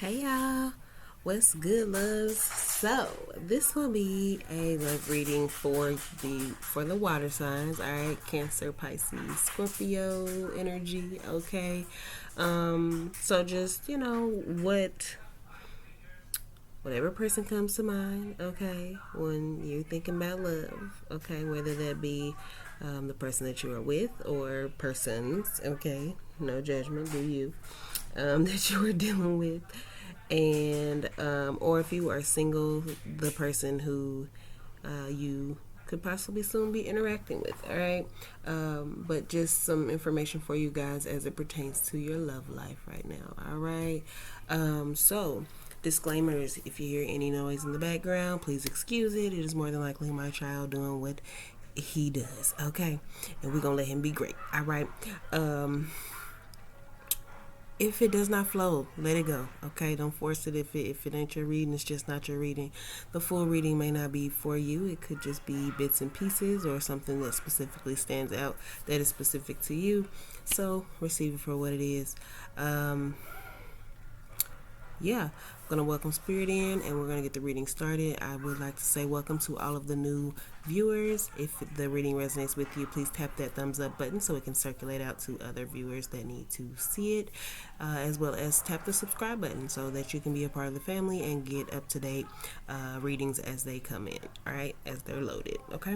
Hey y'all, what's good, loves? So this will be a love reading for the water signs. All right, Cancer, Pisces, Scorpio energy. Okay, so just whatever person comes to mind. Okay, when you're thinking about love. Okay, whether that be the person that you are with or persons. Okay, no judgment. Do you? That you are dealing with, and or if you are single, the person who you could possibly soon be interacting with. All right, but just some information for you guys as it pertains to your love life right now. All right, so disclaimers: if you hear any noise in the background, please excuse it. It is more than likely my child doing what he does. Okay, and we're gonna let him be great. All right. If it does not flow, let it go. Okay, don't force it. If it ain't your reading, it's just not your reading. The full reading may not be for you. It could just be bits and pieces or something that specifically stands out that is specific to you. So receive it for what it is. Um, yeah, I'm gonna welcome Spirit in, and we're gonna get the reading started. I would like to say welcome to all of the new viewers. If the reading resonates with you, please tap that thumbs up button so it can circulate out to other viewers that need to see it, as well as tap the subscribe button so that you can be a part of the family and get up to date readings as they come in. All right, as they're loaded. Okay.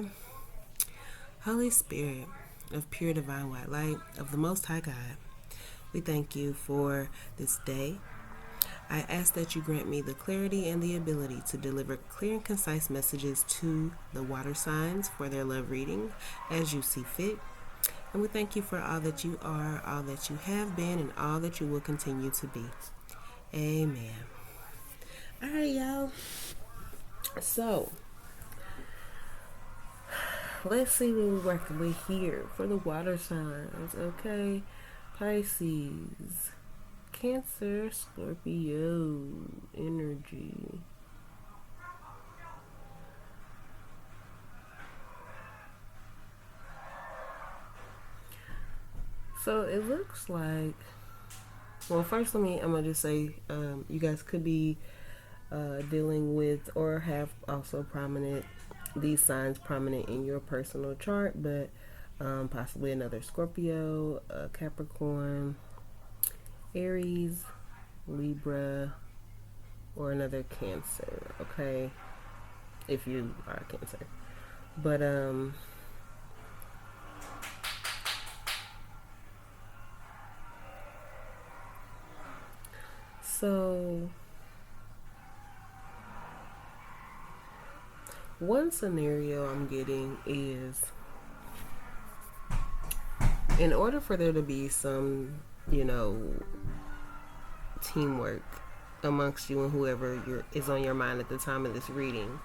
Holy Spirit of pure divine white light of the Most High God, we thank you for this day. I ask that you grant me the clarity and the ability to deliver clear and concise messages to the water signs for their love reading as you see fit. And we thank you for all that you are, all that you have been, and all that you will continue to be. Amen. All right, y'all. So, let's see what we're working with here for the water signs. Okay. Pisces, Cancer, Scorpio energy. So it looks like, well, first I'm gonna just say, you guys could be dealing with or have also prominent these signs prominent in your personal chart, but possibly another Scorpio, Capricorn, Aries, Libra, or another Cancer. Okay, if you are a Cancer, but so one scenario I'm getting is, in order for there to be some, teamwork amongst you and whoever is on your mind at the time of this reading,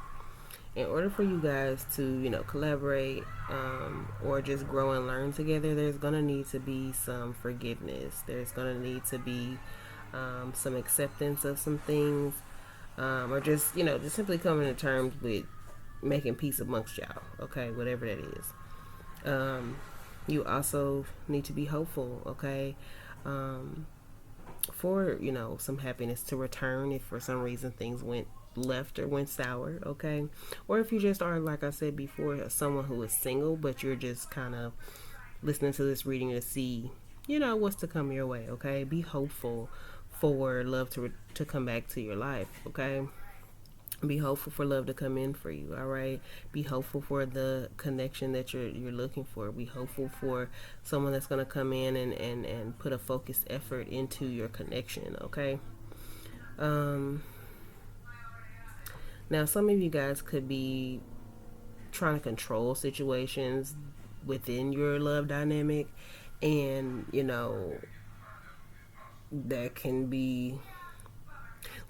in order for you guys to, collaborate, or just grow and learn together, there's going to need to be some forgiveness. There's going to need to be some acceptance of some things, or just simply coming to terms with making peace amongst y'all. Okay, whatever that is. You also need to be hopeful. Okay. For some happiness to return if for some reason things went left or went sour. Okay, or if you just are, like I said before, someone who is single but you're just kind of listening to this reading to see what's to come your way. Okay, be hopeful for love to come back to your life. Okay, be hopeful for love to come in for you. All right, be hopeful for the connection that you're looking for. Be hopeful for someone that's going to come in and put a focused effort into your connection. Okay. um Now some of you guys could be trying to control situations within your love dynamic, and that can be,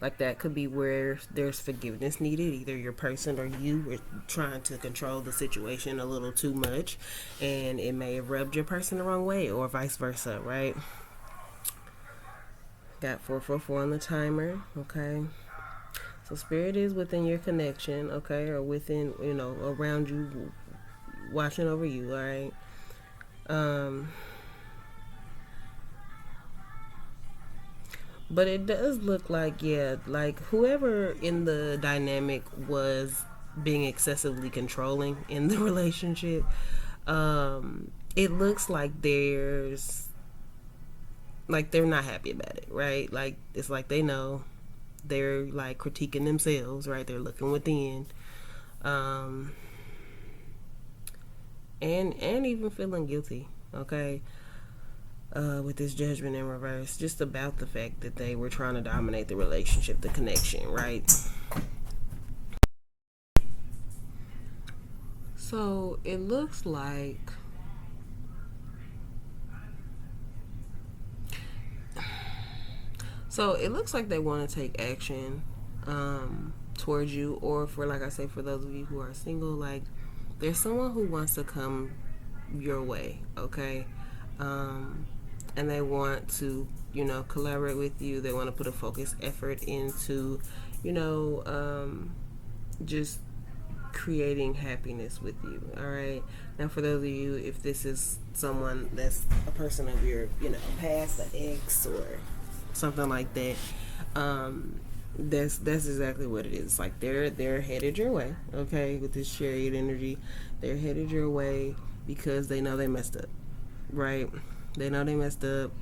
like, that could be where there's forgiveness needed. Either your person or you were trying to control the situation a little too much, and it may have rubbed your person the wrong way, or vice versa, right? Got 444 on the timer. Okay. So spirit is within your connection, okay, or within, around you, watching over you, all right? But it does look like, yeah, like whoever in the dynamic was being excessively controlling in the relationship, it looks like they're not happy about it, right? Like it's like they know they're like critiquing themselves, right? They're looking within, um, and even feeling guilty. Okay, with this judgment in reverse, just about the fact that they were trying to dominate the relationship, the connection, right? So it looks like they want to take action towards you, or for, like I say, for those of you who are single, like there's someone who wants to come your way, okay? Um, and they want to, collaborate with you. They want to put a focused effort into, you know, just creating happiness with you. All right. Now, for those of you, if this is someone that's a person of your, past, an ex or something like that, that's exactly what it is. Like they're headed your way. Okay, with this chariot energy, they're headed your way because they know they messed up. Right? They know they messed up.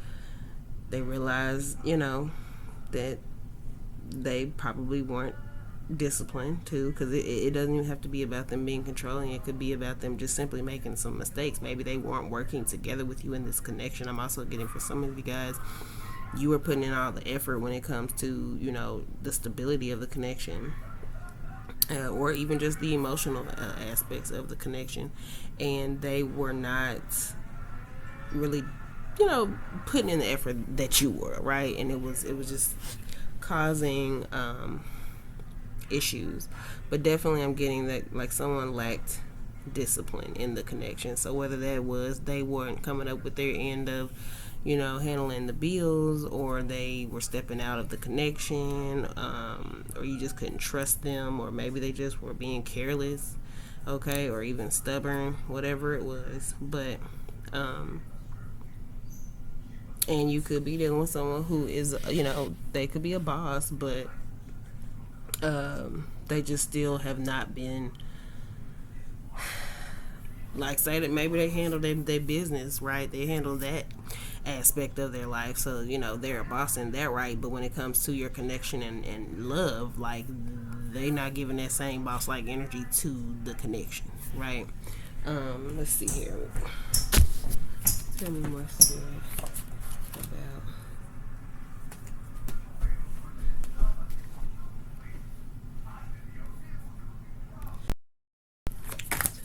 They realize, that they probably weren't discipline too, because it doesn't even have to be about them being controlling. It could be about them just simply making some mistakes. Maybe they weren't working together with you in this connection. I'm also getting, for some of you guys, you were putting in all the effort when it comes to the stability of the connection, or even just the emotional aspects of the connection, and they were not really putting in the effort that you were, right? And it was just causing issues. But definitely I'm getting that like someone lacked discipline in the connection. So whether that was they weren't coming up with their end of handling the bills, or they were stepping out of the connection, or you just couldn't trust them, or maybe they just were being careless, okay, or even stubborn, whatever it was. But and you could be dealing with someone who is, they could be a boss, but they just still have not been, like, say that maybe they handle their business right, they handle that aspect of their life, so they're a boss in that, right? But when it comes to your connection and love, like they not giving that same boss like energy to the connection, right? Let's see here. Tell me more story about.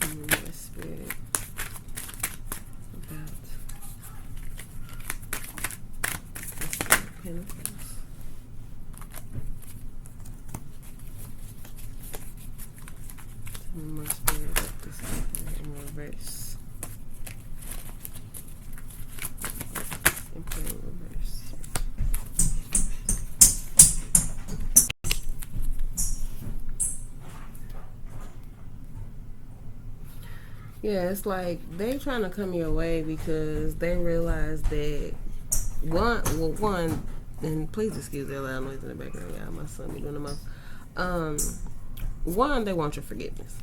Tell me more spirit about the Pentacles. Tell me more spirit about this in reverse. Emperor reverse. Yeah, it's like they trying to come your way because they realize that one, and please excuse that loud noise in the background, y'all. My son be doing the most. One, they want your forgiveness,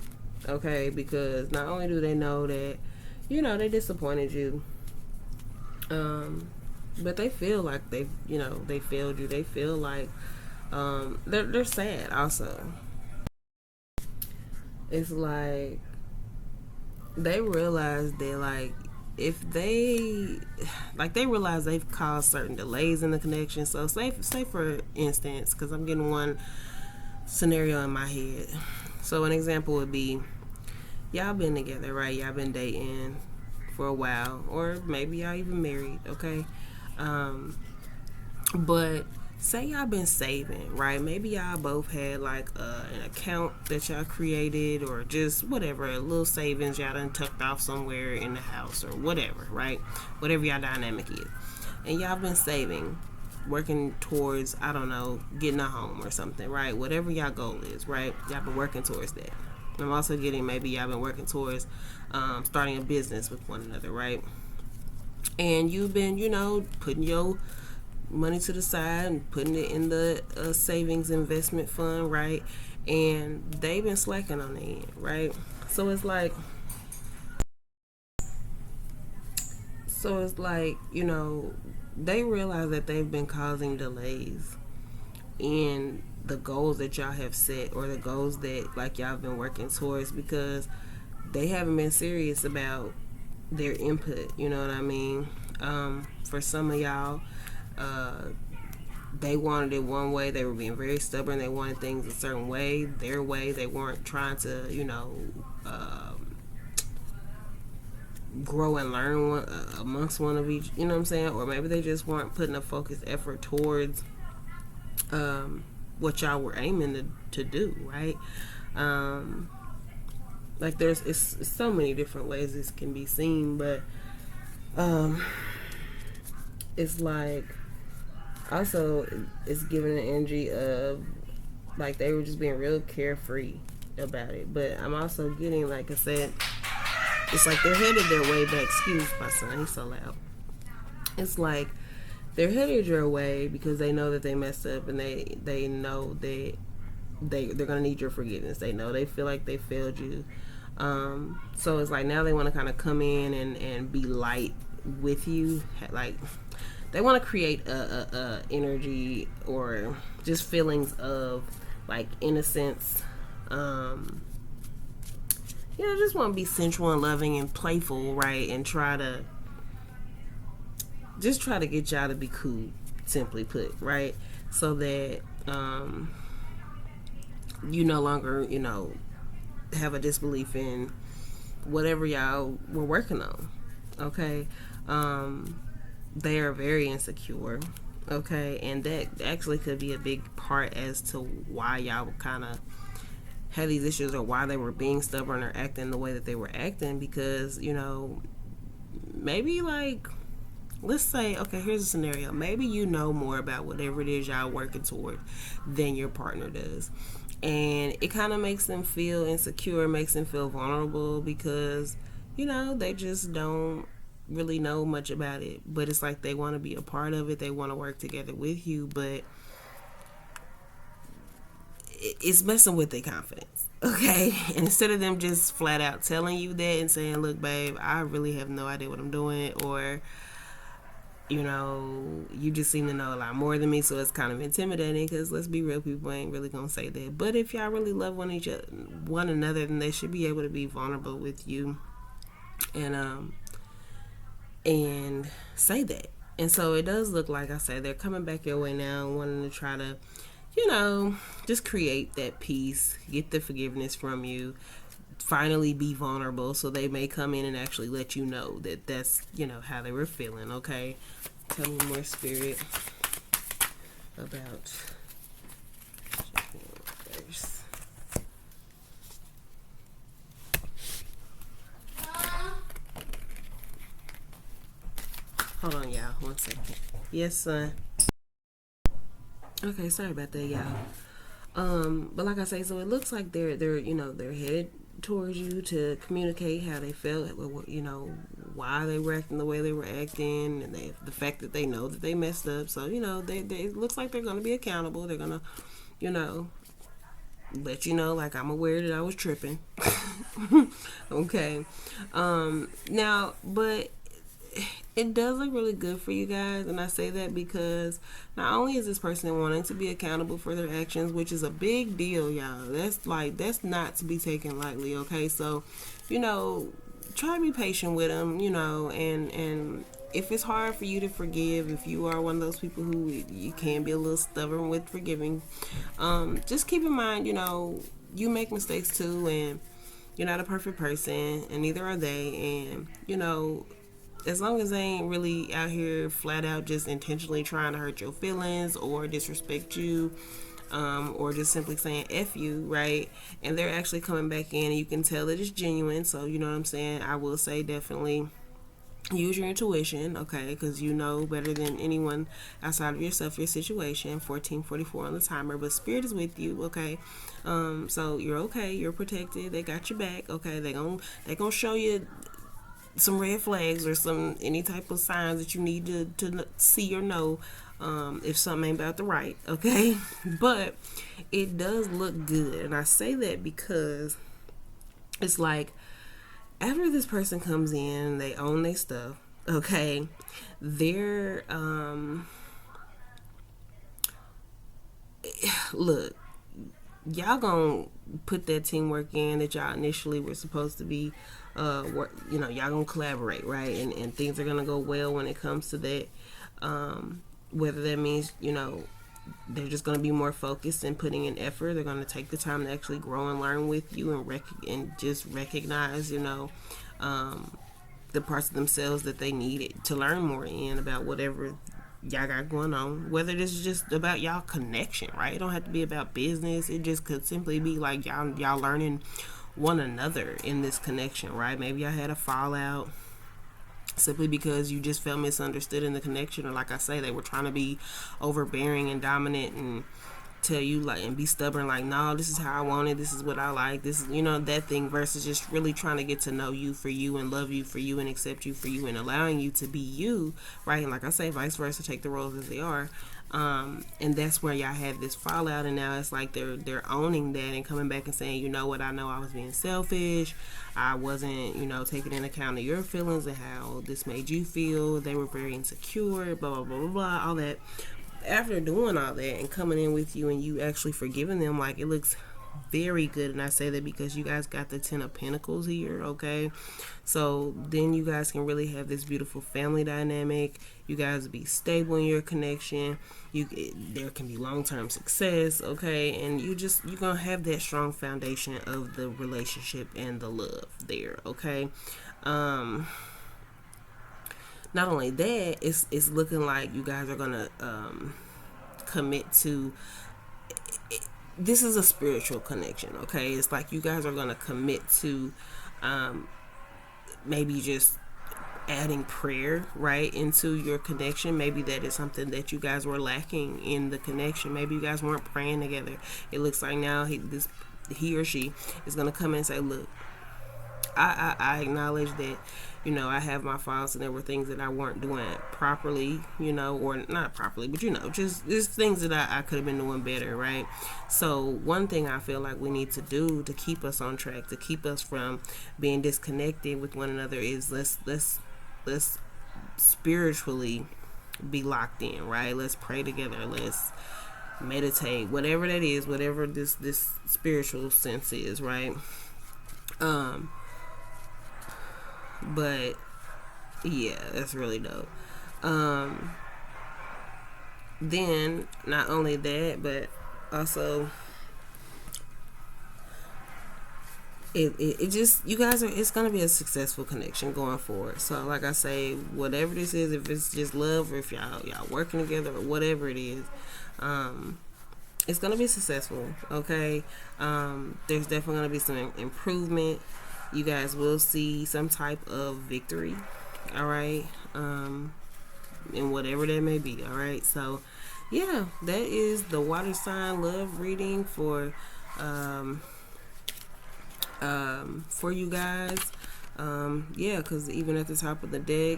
okay? Because not only do they know that, they disappointed you, but they feel like they failed you. They feel like they're sad also. It's like they realize that, like, if they realize they've caused certain delays in the connection. So say for instance, because I'm getting one scenario in my head. So an example would be, y'all been together, right? Y'all been dating for a while, or maybe y'all even married, okay? But say y'all been saving, right? Maybe y'all both had like an account that y'all created, or just whatever, a little savings y'all done tucked off somewhere in the house, or whatever, right? Whatever y'all dynamic is. And y'all been saving, working towards, I don't know, getting a home or something, right? Whatever y'all goal is, right? Y'all been working towards that. I'm also getting, maybe y'all been working towards starting a business with one another, right? And you've been, putting your money to the side and putting it in the savings investment fund, right? And they've been slacking on the end, right? So it's like, they realize that they've been causing delays in the goals that y'all have set, or the goals that like y'all have been working towards, because they haven't been serious about their input. You know what I mean? For some of y'all, they wanted it one way. They were being very stubborn. They wanted things a certain way, their way. They weren't trying to, grow and learn amongst one of each. You know what I'm saying? Or maybe they just weren't putting a focused effort towards what y'all were aiming to do, right? Like it's so many different ways this can be seen, but it's like, also it's giving an energy of like they were just being real carefree about it. But I'm also getting, like I said, it's like they're headed their way back. Excuse my son, he's so loud. It's like they're headed your way because they know that they messed up, and they know that they're gonna need your forgiveness. They know, they feel like they failed you. So it's like now they want to kind of come in and be light with you. Like they want to create a energy or just feelings of like innocence. Just want to be sensual and loving and playful, right? And try to get y'all to be cool, simply put, right? So that you no longer, have a disbelief in whatever y'all were working on. Okay. They are very insecure. Okay. And that actually could be a big part as to why y'all kind of had these issues, or why they were being stubborn or acting the way that they were acting. Because, maybe like, let's say, okay, here's a scenario. Maybe you know more about whatever it is y'all working toward than your partner does. And it kind of makes them feel insecure, makes them feel vulnerable because, they just don't really know much about it. But it's like they want to be a part of it. They want to work together with you. But it's messing with their confidence. Okay? And instead of them just flat out telling you that and saying, look, babe, I really have no idea what I'm doing. Or, you just seem to know a lot more than me, so it's kind of intimidating. Because let's be real, people ain't really gonna say that. But if y'all really love one another, then they should be able to be vulnerable with you, and say that. And so it does look like, I said, they're coming back your way now, wanting to try to, just create that peace, get the forgiveness from you, finally be vulnerable. So they may come in and actually let you know that that's, how they were feeling. Okay, tell me more, Spirit, about verse. Hold on, y'all, 1 second. Yes, son. Okay, sorry about that, y'all. But like I say, so it looks like they're headed towards you to communicate how they felt, why they were acting the way they were acting, and the fact that they know that they messed up. So they it looks like they're gonna be accountable. They're gonna let you know, like, I'm aware that I was tripping. Okay. Now, but it does look really good for you guys, and I say that because not only is this person wanting to be accountable for their actions, which is a big deal, y'all. That's not to be taken lightly. Okay, so try to be patient with them, and if it's hard for you to forgive, if you are one of those people who you can be a little stubborn with forgiving, just keep in mind, you make mistakes too, and you're not a perfect person, and neither are they, and as long as they ain't really out here flat out just intentionally trying to hurt your feelings or disrespect you, or just simply saying F you, right? And they're actually coming back in and you can tell that it's genuine. So, you know what I'm saying? I will say definitely use your intuition, okay? Because you know better than anyone outside of yourself your situation. 1444 on the timer, but Spirit is with you, okay? So you're okay. You're protected. They got your back, okay? They gonna show you some red flags or some any type of signs that you need to see or know if something ain't about the right, okay? But it does look good, and I say that because it's like after this person comes in, they own their stuff, okay? They're look, y'all gonna put that teamwork in that y'all initially were supposed to be y'all gonna collaborate, right? And things are gonna go well when it comes to that. Whether that means they're just gonna be more focused and putting in effort. They're gonna take the time to actually grow and learn with you and just recognize the parts of themselves that they needed to learn more in about whatever y'all got going on. Whether this is just about y'all connection, right? It don't have to be about business. It just could simply be like y'all learning one another in this connection, right? Maybe y'all had a fallout simply because you just felt misunderstood in the connection, or like I say, they were trying to be overbearing and dominant and tell you like and be stubborn like, no, this is how I want it, this is what I like, this is that thing, versus just really trying to get to know you for you and love you for you and accept you for you and allowing you to be you, right? And like I say, vice versa, take the roles as they are. And that's where y'all had this fallout, and now it's like they're owning that and coming back and saying, you know what, I know I was being selfish, I wasn't taking into account of your feelings and how this made you feel. They were very insecure, blah blah blah blah blah, all that. After doing all that and coming in with you and you actually forgiving them, like, it looks very good. And I say that because you guys got the 10 of Pentacles here, okay? So then you guys can really have this beautiful family dynamic. You guys be stable in your connection. There can be long-term success, okay? And you're gonna have that strong foundation of the relationship and the love there, okay? Not only that, it's looking like you guys are gonna commit to. This is a spiritual connection, okay? It's like you guys are gonna commit to maybe just adding prayer right into your connection. Maybe that is something that you guys were lacking in the connection. Maybe you guys weren't praying together. It looks like now he or she is gonna come in and say, look, I acknowledge that I have my faults and there were things that I weren't doing properly, or not properly, but just things that I could have been doing better, right? So one thing I feel like we need to do to keep us on track, to keep us from being disconnected with one another, is let's spiritually be locked in, right? Let's pray together. Let's meditate, whatever that is, whatever this spiritual sense is, right? But yeah, that's really dope. Then not only that, but also it just, you guys it's gonna be a successful connection going forward. So like I say, whatever this is, if it's just love or if y'all working together or whatever it is, it's gonna be successful, okay? There's definitely gonna be some improvement. You guys will see some type of victory, all right? And whatever that may be, all right? So, yeah, that is the water sign love reading for you guys. Yeah, because even at the top of the deck,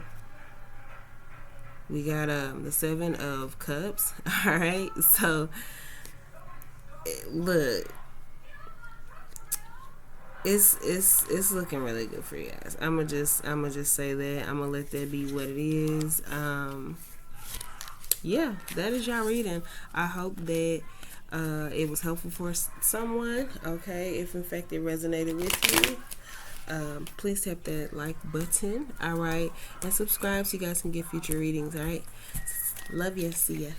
we got the 7 of Cups, all right? So, look, it's looking really good for you guys. I'ma just say that. I'm gonna let that be what it is. Yeah, that is y'all reading. I hope that it was helpful for someone, okay? If in fact it resonated with you, please tap that like button, all right? And subscribe so you guys can get future readings, all right? Love you. See ya.